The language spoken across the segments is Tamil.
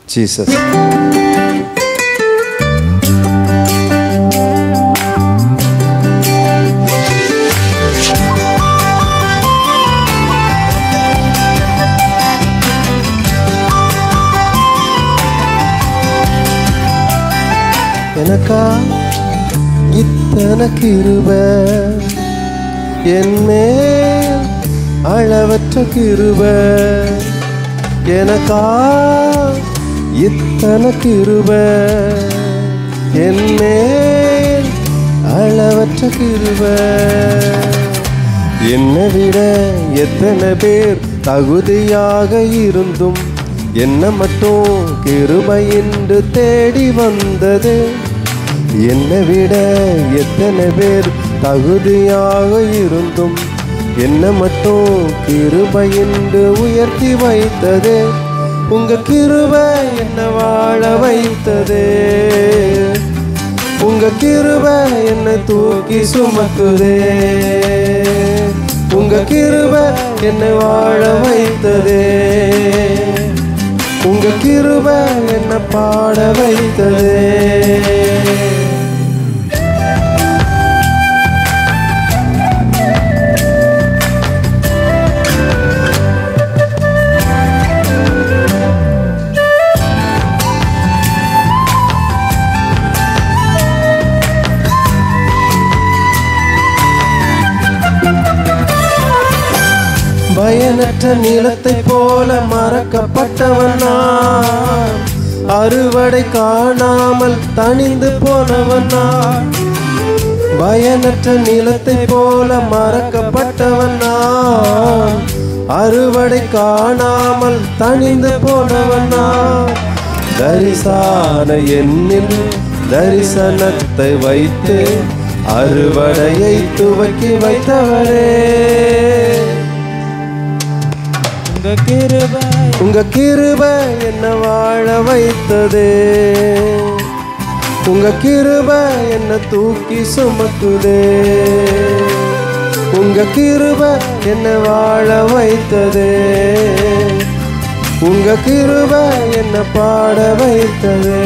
Jesus. எனக்கா இத்தனை கிருபை என்மேல் அளவற்ற கிருபை எனக்கா இத்தனை கிருபை என்மேல் அளவற்ற கிருபை என்னை விட எத்தனை பேர் தகுதியாக இருந்தும் என்ன மட்டும் கிருபை என்று தேடி வந்தது என்னை விட எத்தனை பேர் தகுதியாக இருந்தும் என்ன மட்டும் கிருபை என்று உயர்த்தி வைத்தது உங்க கிருபை என்ன வாழ வைத்தது உங்க கிருபை என்ன தூக்கி சுமக்குதே உங்க கிருபை என்ன வாழ வைத்தது உங்க கிருபை என்ன பாட வைத்தது பயனற்ற நிலத்தை போல மறக்கப்பட்டவன் நான் அறுவடை காணாமல் தணிந்து போனவன் நான் பயனற்ற நிலத்தை போல மறக்கப்பட்டவன் நான் அறுவடை காணாமல் தணிந்து போனவன் நான் தரிசான எண்ணில் தரிசனத்தை வைத்து அறுவடையை துவக்கி வைத்தவரே உங்க கிருபை என்ன வாழ வைத்ததே உங்க கிருபை என்ன தூக்கி சுமக்குதே உங்க கிருபை என்ன வாழ வைத்ததே உங்க கிருபை என்ன பாட வைத்ததே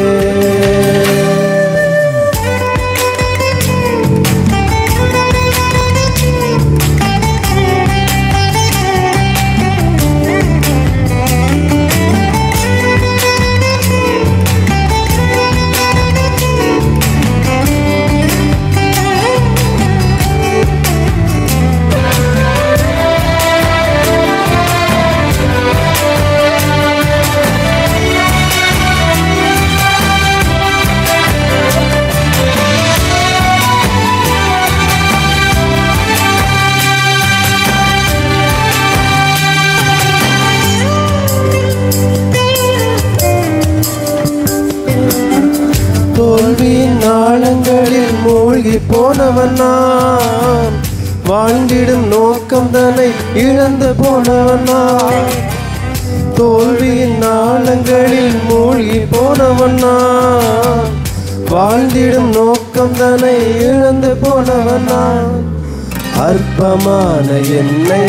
தோல்வியின் நாளங்களில் மூழ்கி போனவன் நான் வாழ்ந்திடும் நோக்கம் தன்னை இழந்து போனவன் நான் தோல்வியின் நாளங்களில் மூழ்கி போனவன் நான் வாழ்ந்திடும் நோக்கம் தன்னை இழந்து போனவன் நான் அற்பமான என்னை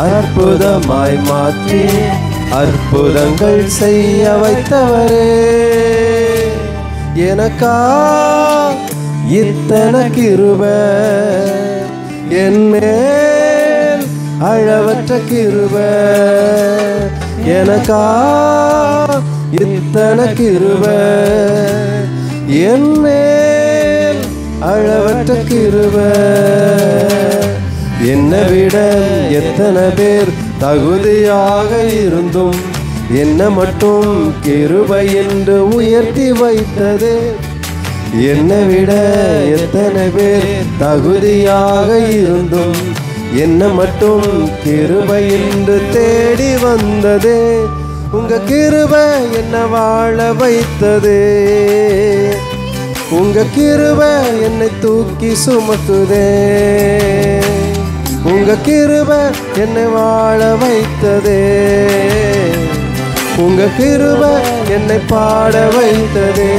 அற்புதமாய் மாற்றி அற்புதங்கள் செய்ய வைத்தவரே எனக்கா இத்தனை கிருபை என்மேல் அளவற்ற கிருபை எனக்கா இத்தனை கிருபை என்மேல் அளவற்ற கிருபை என்னை விட எத்தனை பேர் தகுதியாக இருந்தும் என்ன மட்டும் கிருபை என்று உயர்த்தி வைத்தது என்னை விட எத்தனை பேர் தகுதியாக இருந்தும் என்ன மட்டும் கிருபை என்று தேடி வந்தது உங்க கிருபை என்ன வாழ வைத்தது உங்க கிருபை என்னை தூக்கி சுமக்குதே உங்க கிருபை என்னை வாழ வைத்ததே உங்க கிருபை என்னை பாட வைத்ததே